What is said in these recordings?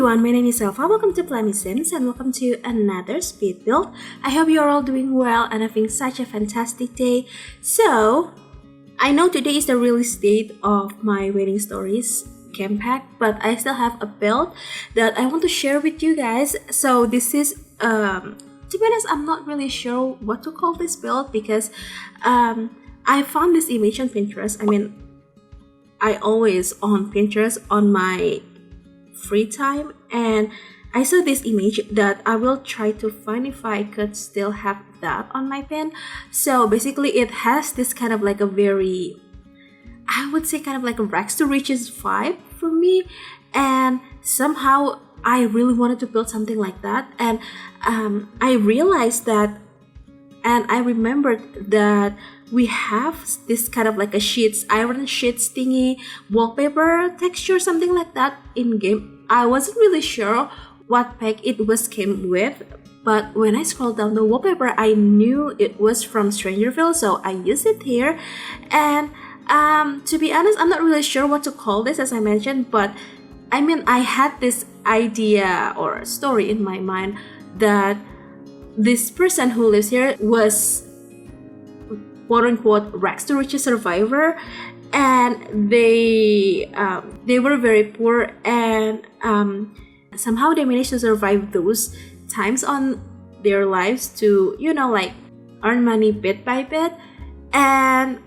everyone, my name is Elfa. Welcome to plummysims and welcome to another speed build. I hope you're all doing well and having such a fantastic day. So, I know today is the release date of my wedding stories game pack, but I still have a build that I want to share with you guys. So this is, to be honest, I'm not really sure what to call this build because I found this image on Pinterest. I always on Pinterest on my free time, and I saw this image that I will try to find if I could still have that on my pen. So basically it has this kind of like a very, I would say kind of like a rags to riches vibe for me, and somehow I really wanted to build something like that. And I realized that, and I remembered that we have this kind of like a iron sheets thingy, wallpaper texture, something like that in game. I wasn't really sure what pack it came with, but when I scrolled down the wallpaper, I knew it was from Strangerville, so I used it here. And to be honest, I'm not really sure what to call this, as I mentioned, but I had this idea or a story in my mind that this person who lives here was quote-unquote rags to riches survivor, and they were very poor, and somehow they managed to survive those times on their lives to, you know, like earn money bit by bit. And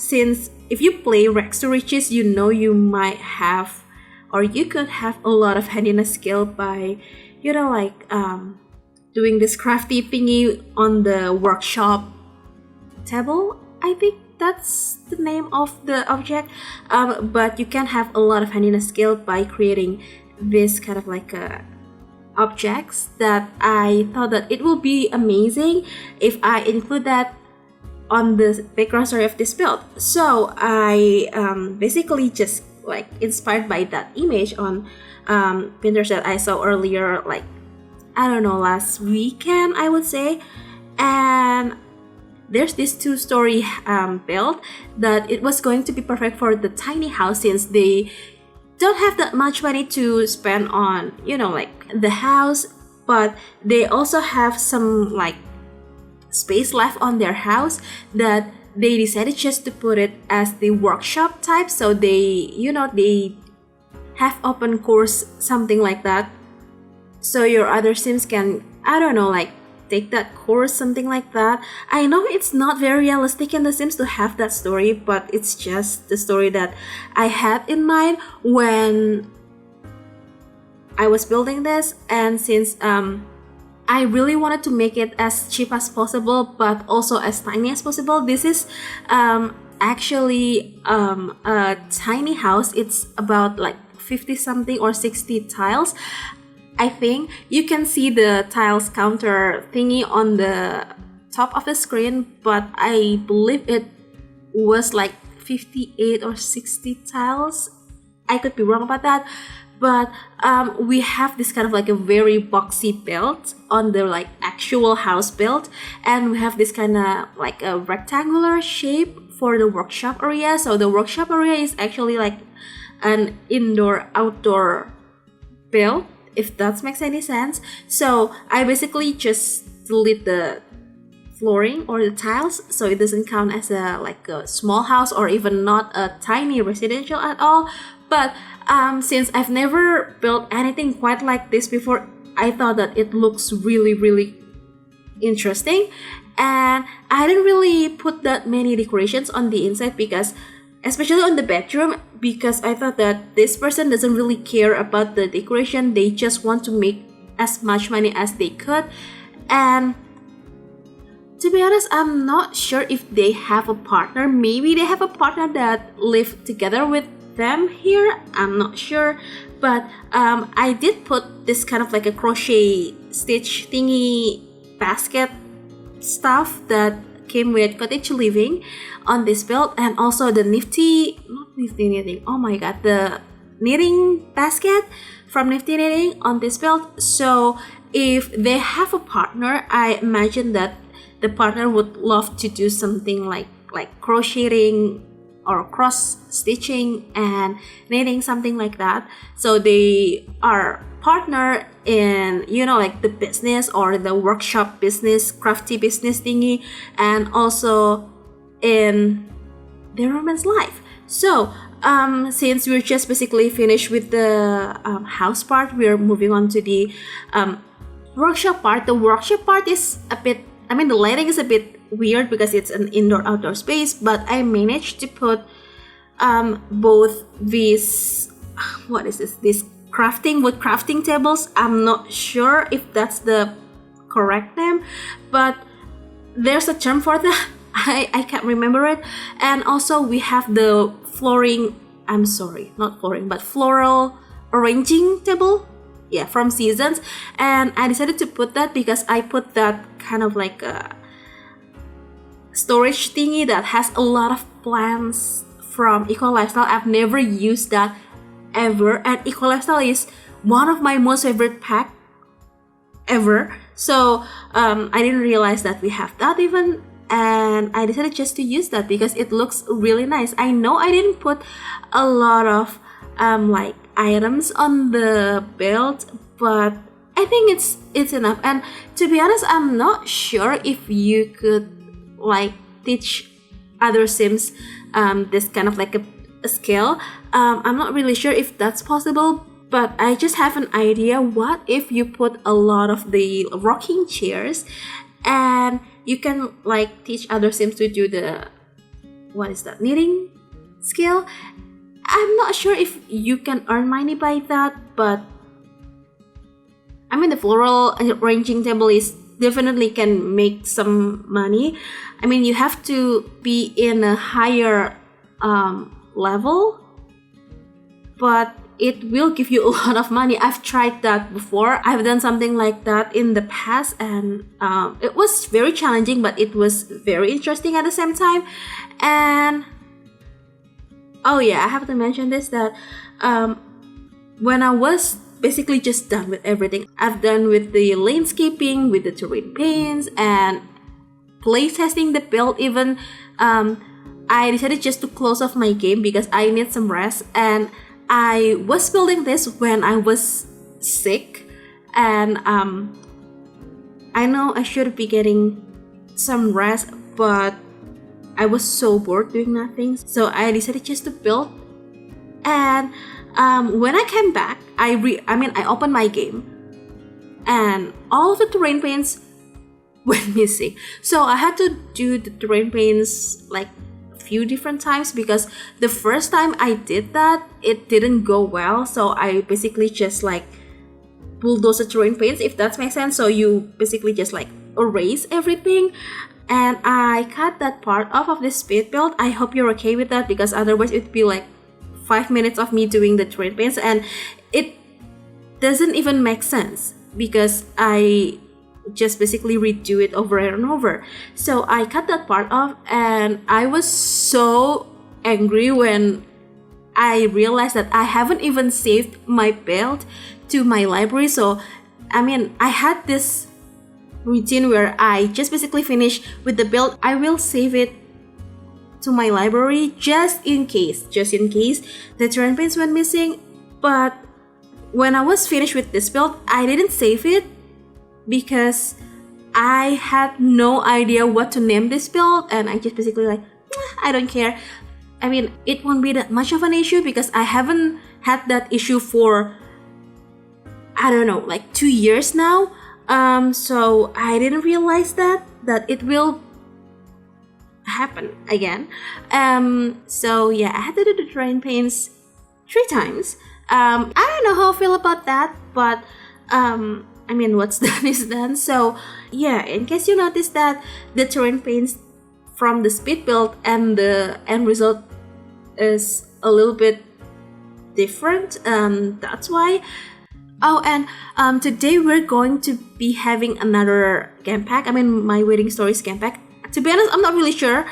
since if you play rags to riches, you know you might have, or you could have a lot of handiness skill by, you know, like doing this crafty thingy on the workshop table. I think that's the name of the object, but you can have a lot of handiness skill by creating this kind of like objects that I thought that it will be amazing if I include that on the background story of this build. So I basically just like inspired by that image on Pinterest that I saw earlier, like I don't know, last weekend I would say. And there's this two-story build that it was going to be perfect for the tiny house, since they don't have that much money to spend on, you know, like the house, but they also have some like space left on their house that they decided just to put it as the workshop type. So they, you know, they have open course, something like that, so your other sims can, I don't know, like take that course, something like that. I know it's not very realistic in The Sims to have that story, but it's just the story that I had in mind when I was building this. And since I really wanted to make it as cheap as possible but also as tiny as possible, this is actually a tiny house. It's about like 50 something or 60 tiles. I think you can see the tiles counter thingy on the top of the screen, but I believe it was like 58 or 60 tiles. I could be wrong about that, but we have this kind of like a very boxy build on the like actual house build, and we have this kind of like a rectangular shape for the workshop area. So the workshop area is actually like an indoor-outdoor build, if that makes any sense. So I basically just delete the flooring or the tiles, so it doesn't count as a like a small house or even not a tiny residential at all. But since I've never built anything quite like this before, I thought that it looks really interesting, and I didn't really put that many decorations on the inside, because especially on the bedroom, because I thought that this person doesn't really care about the decoration. They just want to make as much money as they could. And to be honest, I'm not sure if they have a partner. Maybe they have a partner that live together with them here, I'm not sure. But I did put this kind of like a crochet stitch thingy basket stuff that came with cottage living on this build, and also the nifty knitting, oh my god, the knitting basket from Nifty Knitting on this build. So if they have a partner, I imagine that the partner would love to do something like crocheting or cross stitching and knitting, something like that. So they are partner in, you know, like the business or the workshop business, crafty business thingy, and also in their romance life. So since we're just basically finished with the house part, we're moving on to the workshop part. The workshop part is a bit, I mean, the lighting is a bit weird because it's an indoor-outdoor space, but I managed to put both these, what is this? These wood crafting tables. I'm not sure if that's the correct name, but there's a term for that. I can't remember it. And also we have the floral arranging table, yeah, from Seasons. And I decided to put that because I put that kind of like a storage thingy that has a lot of plants from Eco Lifestyle. I've never used that ever, and Eco Lifestyle is one of my most favorite pack ever. So I didn't realize that we have that even, and I decided just to use that because it looks really nice. I know I didn't put a lot of like items on the build, but I think it's enough. And to be honest, I'm not sure if you could like teach other sims this kind of like a skill. I'm not really sure if that's possible, but I just have an idea. What if you put a lot of the rocking chairs and you can like teach other sims to do the, what is that, knitting skill? I'm not sure if you can earn money by that, but I mean the floral arranging table is definitely can make some money. I mean, you have to be in a higher level, but it will give you a lot of money. I've tried that before. I've done something like that in the past, and it was very challenging, but it was very interesting at the same time. And oh yeah, I have to mention this, that when I was basically just done with everything, I've done with the landscaping, with the terrain paints, and playtesting the build even, I decided just to close off my game because I need some rest. And I was building this when I was sick, and I know I should be getting some rest, but I was so bored doing nothing, so I decided just to build. And when I came back, I opened my game, and all of the terrain paints went missing. So I had to do the terrain paints like a few different times because the first time I did that, it didn't go well. So I basically just like bulldoze the terrain paints, if that makes sense. So you basically just like erase everything. And I cut that part off of the speed build. I hope you're okay with that, because otherwise it'd be like 5 minutes of me doing the terrain paints, and it doesn't even make sense because I just basically redo it over and over. So I cut that part off, and I was so angry when I realized that I haven't even saved my build to my library. So I mean, I had this routine where I just basically finish with the build. I will save it to my library just in case the terrain paints went missing. But when I was finished with this build, I didn't save it because I had no idea what to name this build, and I just basically like, I don't care. I mean, it won't be that much of an issue because I haven't had that issue for, I don't know, like 2 years now. So I didn't realize that it will happen again. So yeah, I had to do the terrain paints 3 times. I don't know how I feel about that, but I mean, what's done is done. So yeah, in case you noticed that the terrain paints from the speed build and the end result is a little bit different, that's why. Oh, and today we're going to be having another game pack. I mean, my Wedding Stories game pack. To be honest, I'm not really sure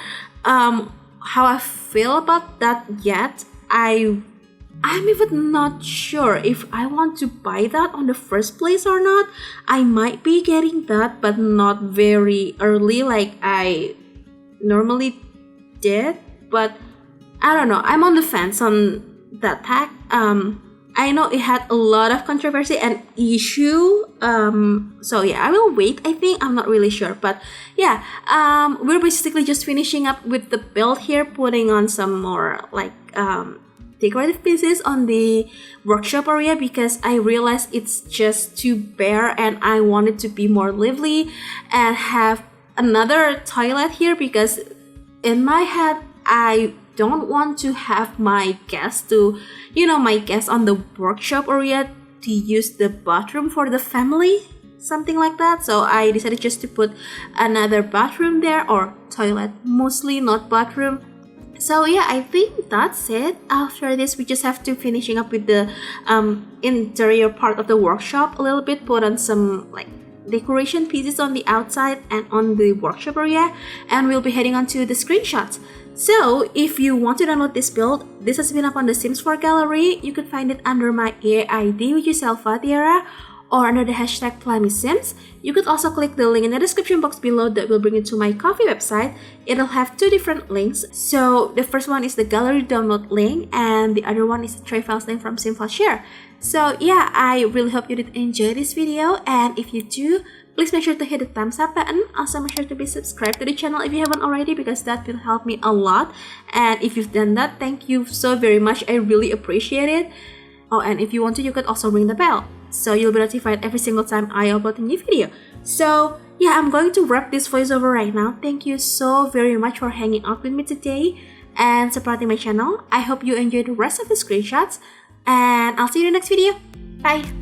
how I feel about that yet. I'm even not sure if I want to buy that on the first place or not. I might be getting that, but not very early like I normally did. But I don't know, I'm on the fence on that pack. I know it had a lot of controversy and issue. So yeah, I will wait. I think I'm not really sure, but yeah, we're basically just finishing up with the build here, putting on some more like decorative pieces on the workshop area because I realized it's just too bare and I want it to be more lively and have another toilet here because in my head I don't want to have my guests on the workshop area to use the bathroom for the family, something like that. So I decided just to put another bathroom there, or toilet mostly, not bathroom. So yeah, I think that's it. After this, we just have to finishing up with the interior part of the workshop a little bit, put on some like decoration pieces on the outside and on the workshop area, and we'll be heading on to the screenshots. So if you want to download this build, this has been up on the Sims 4 gallery. You can find it under my AID, which is elfathiera, or under the hashtag plummysims. You could also click the link in the description box below that will bring you to my Ko-fi website. It'll have two different links. So the first one is the gallery download link, and the other one is the tray files link from Share. So yeah, I really hope you did enjoy this video, and if you do, please make sure to hit the thumbs up button. Also make sure to be subscribed to the channel if you haven't already, because that will help me a lot. And if you've done that, thank you so very much. I really appreciate it. Oh, and if you want to, you could also ring the bell, so you'll be notified every single time I upload a new video. So yeah, I'm going to wrap this voiceover right now. Thank you so very much for hanging out with me today and supporting my channel. I hope you enjoy the rest of the screenshots, and I'll see you in the next video. Bye!